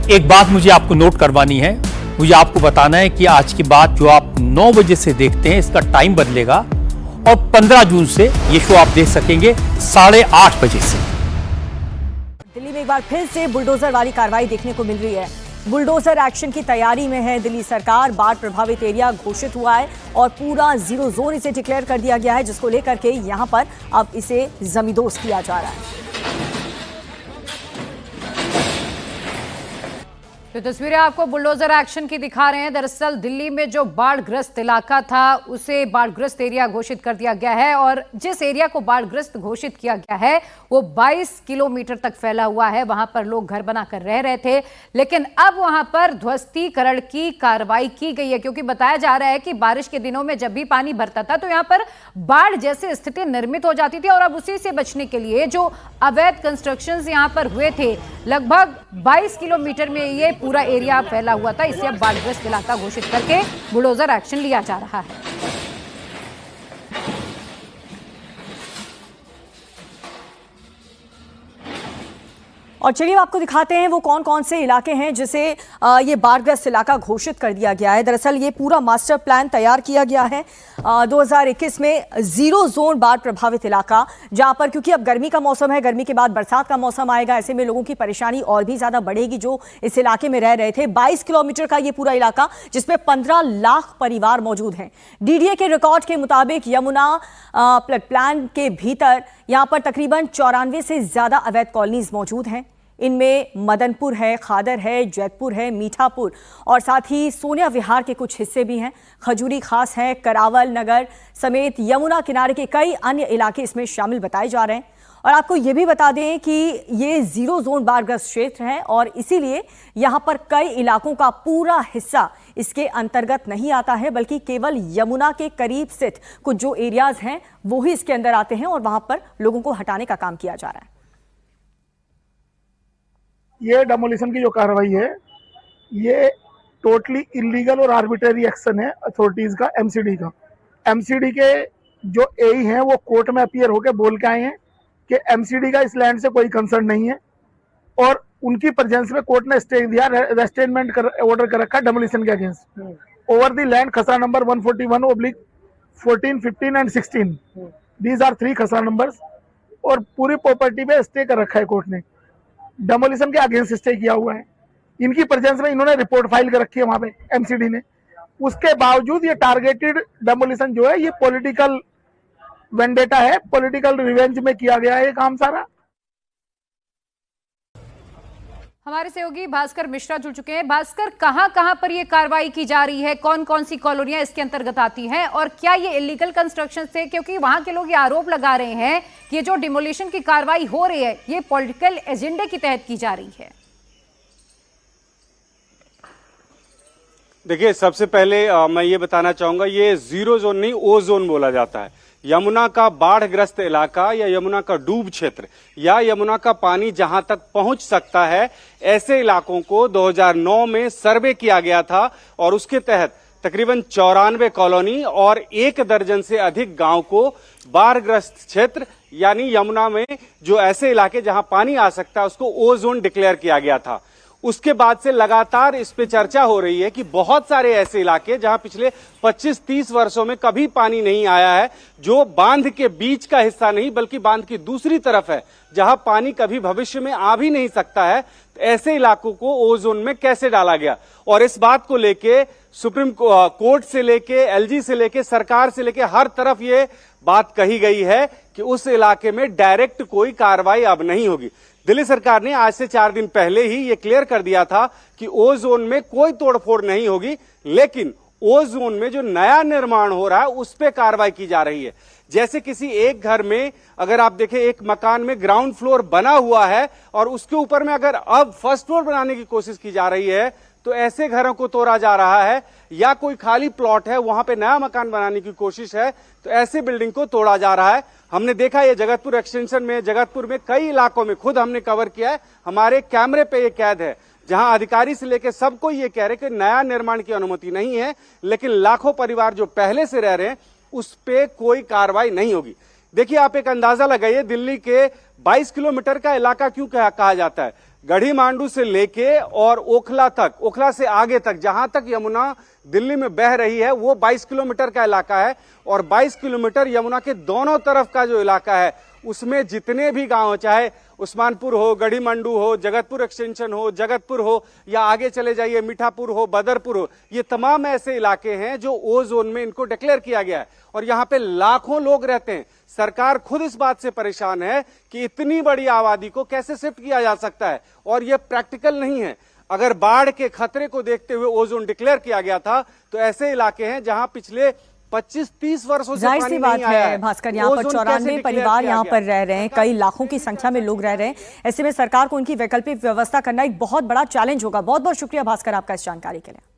एक बात मुझे आपको नोट करवानी है, मुझे आपको बताना है कि आज की बात जो आप 9 बजे से देखते हैं इसका टाइम बदलेगा और 15 जून से ये शो आप देख सकेंगे 8:30 बजे से। दिल्ली में एक बार फिर से बुलडोजर वाली कार्रवाई देखने को मिल रही है। बुलडोजर एक्शन की तैयारी में है दिल्ली सरकार। बाढ़ प्रभावित एरिया घोषित हुआ है और पूरा जीरो जोन इसे डिक्लेयर कर दिया गया है, जिसको लेकर के यहां पर अब इसे जमींदोज किया जा रहा है। तो तस्वीरें आपको बुलडोजर एक्शन की दिखा रहे हैं। दरअसल दिल्ली में जो बाढ़ग्रस्त इलाका था उसे बाढ़ग्रस्त एरिया घोषित कर दिया गया है और जिस एरिया को बाढ़ग्रस्त घोषित किया गया है वो 22 किलोमीटर तक फैला हुआ है। वहां पर लोग घर बनाकर रह रहे थे, लेकिन अब वहां पर ध्वस्तीकरण की कार्रवाई की गई है, क्योंकि बताया जा रहा है कि बारिश के दिनों में जब भी पानी भरता था तो यहां पर बाढ़ जैसी स्थिति निर्मित हो जाती थी और अब उसी से बचने के लिए जो अवैध कंस्ट्रक्शंस यहां पर हुए थे, लगभग 22 किलोमीटर में ये पूरा एरिया फैला हुआ था, इसे अब बाढ़ग्रस्त इलाका घोषित करके बुलडोजर एक्शन लिया जा रहा है। और चलिए आपको दिखाते हैं वो कौन कौन से इलाके हैं जिसे ये बाढ़ग्रस्त इलाका घोषित कर दिया गया है। दरअसल ये पूरा मास्टर प्लान तैयार किया गया है 2021 में। जीरो जोन बाढ़ प्रभावित इलाका, जहां पर क्योंकि अब गर्मी का मौसम है, गर्मी के बाद बरसात का मौसम आएगा, ऐसे में लोगों की परेशानी और भी ज्यादा बढ़ेगी जो इस इलाके में रह रहे थे। 22 किलोमीटर का ये पूरा इलाका जिसमें 15 लाख परिवार मौजूद हैं। डीडीए के रिकॉर्ड के मुताबिक यमुना प्लान के भीतर यहां पर तकरीबन 94 से ज्यादा अवैध कॉलोनीज मौजूद हैं। इनमें मदनपुर है, खादर है, जैतपुर है, मीठापुर और साथ ही सोनिया विहार के कुछ हिस्से भी हैं। खजूरी खास है, करावल नगर समेत यमुना किनारे के कई अन्य इलाके इसमें शामिल बताए जा रहे हैं। और आपको ये भी बता दें कि ये जीरो जोन बाढ़ग्रस्त क्षेत्र है और इसीलिए यहां पर कई इलाकों का पूरा हिस्सा इसके अंतर्गत नहीं आता है, बल्कि केवल यमुना के करीब स्थित कुछ जो एरियाज हैं वो ही इसके अंदर आते हैं और वहां पर लोगों को हटाने का काम किया जा रहा है। ये डेमोलिशन की जो कार्रवाई है ये टोटली इलीगल और आर्बिट्रेरी एक्शन है अथॉरिटीज का, एमसीडी का। एमसीडी के जो एई हैं वो कोर्ट में अपीयर होकर बोल के आए हैं कि एमसीडी का इस लैंड से कोई कंसर्न नहीं है और उनकी प्रेजेंस में कोर्ट ने स्टे दिया, रेस्टेनमेंट ऑर्डर कर रखा डेमोलिशन के अगेंस्ट ओवर द लैंड खसरा नंबर 141/14, 15 एंड 16। दीज आर 3 खसरा नंबर्स और पूरी प्रॉपर्टी पे स्टे कर रखा है कोर्ट ने, डेमोलिशन के अगेंस्ट स्टे किया हुआ है। इनकी प्रेजेंस में इन्होंने रिपोर्ट फाइल कर रखी है वहां पे एमसीडी ने। उसके बावजूद ये टारगेटेड डेमोलिशन जो है ये पॉलिटिकल वेंडेटा है, पॉलिटिकल रिवेंज में किया गया है ये काम सारा। हमारे सहयोगी भास्कर मिश्रा जुड़ चुके हैं। भास्कर, कहां पर ये कार्रवाई की जा रही है, कौन कौन सी कॉलोनियां इसके अंतर्गत आती हैं और क्या ये इलीगल कंस्ट्रक्शन से, क्योंकि वहां के लोग ये आरोप लगा रहे हैं कि ये जो डिमोलिशन की कार्रवाई हो रही है ये पॉलिटिकल एजेंडे के तहत की जा रही है। देखिए, सबसे पहले मैं ये बताना चाहूंगा ये जीरो जोन नहीं ओ जोन बोला जाता है। यमुना का बाढ़ग्रस्त इलाका या यमुना का डूब क्षेत्र या यमुना का पानी जहां तक पहुंच सकता है, ऐसे इलाकों को 2009 में सर्वे किया गया था और उसके तहत तकरीबन 94 कॉलोनी और 1 दर्जन से अधिक गांव को बाढ़ग्रस्त क्षेत्र यानी यमुना में जो ऐसे इलाके जहां पानी आ सकता है उसको ओ जोन डिक्लेयर किया गया था। उसके बाद से लगातार इस पे चर्चा हो रही है कि बहुत सारे ऐसे इलाके जहां पिछले 25-30 वर्षों में कभी पानी नहीं आया है, जो बांध के बीच का हिस्सा नहीं बल्कि बांध की दूसरी तरफ है, जहां पानी कभी भविष्य में आ भी नहीं सकता है, तो ऐसे इलाकों को ओ जोन में कैसे डाला गया। और इस बात को लेके सुप्रीम कोर्ट से लेके एलजी से लेके सरकार से लेके हर तरफ ये बात कही गई है कि उस इलाके में डायरेक्ट कोई कार्रवाई अब नहीं होगी। दिल्ली सरकार ने आज से 4 दिन पहले ही ये क्लियर कर दिया था कि ओ जोन में कोई तोड़फोड़ नहीं होगी, लेकिन ओ जोन में जो नया निर्माण हो रहा है उस पे कार्रवाई की जा रही है। जैसे किसी एक घर में अगर आप देखें, एक मकान में ग्राउंड फ्लोर बना हुआ है और उसके ऊपर में अगर अब फर्स्ट फ्लोर बनाने की कोशिश की जा रही है तो ऐसे घरों को तोड़ा जा रहा है, या कोई खाली प्लॉट है वहां पे नया मकान बनाने की कोशिश है तो ऐसे बिल्डिंग को तोड़ा जा रहा है। हमने देखा ये जगतपुर एक्सटेंशन में, जगतपुर में कई इलाकों में खुद हमने कवर किया है, हमारे कैमरे पे ये कैद है, जहां अधिकारी से लेकर सबको ये कह रहे कि नया निर्माण की अनुमति नहीं है, लेकिन लाखों परिवार जो पहले से रह रहे हैं उस पे कोई कार्रवाई नहीं होगी। देखिए, आप एक अंदाजा लगाइए, दिल्ली के 22 किलोमीटर का इलाका क्यों कहा जाता है। गढ़ी मांडू से लेके और ओखला तक, ओखला से आगे तक, जहां तक यमुना दिल्ली में बह रही है वो 22 किलोमीटर का इलाका है। और 22 किलोमीटर यमुना के दोनों तरफ का जो इलाका है उसमें जितने भी गांव, चाहे उस्मानपुर हो, गढ़ी मंडू हो, जगतपुर एक्सटेंशन हो, जगतपुर हो, या आगे चले जाइए मीठापुर हो, बदरपुर हो, ये तमाम ऐसे इलाके हैं जो ओ जोन में इनको डिक्लेयर किया गया है और यहाँ पे लाखों लोग रहते हैं। सरकार खुद इस बात से परेशान है कि इतनी बड़ी आबादी को कैसे शिफ्ट किया जा सकता है और यह प्रैक्टिकल नहीं है। अगर बाढ़ के खतरे को देखते हुए ओ जोन डिक्लेयर किया गया था तो ऐसे इलाके हैं जहां पिछले 25-30 वर्षों से जाहिर सी बात है भास्कर, यहाँ पर 94 परिवार यहाँ पर रह रहे हैं, कई लाखों की संख्या में लोग रह रहे हैं। ऐसे में सरकार को उनकी वैकल्पिक व्यवस्था करना एक बहुत बड़ा चैलेंज होगा। बहुत बहुत शुक्रिया भास्कर आपका इस जानकारी के लिए।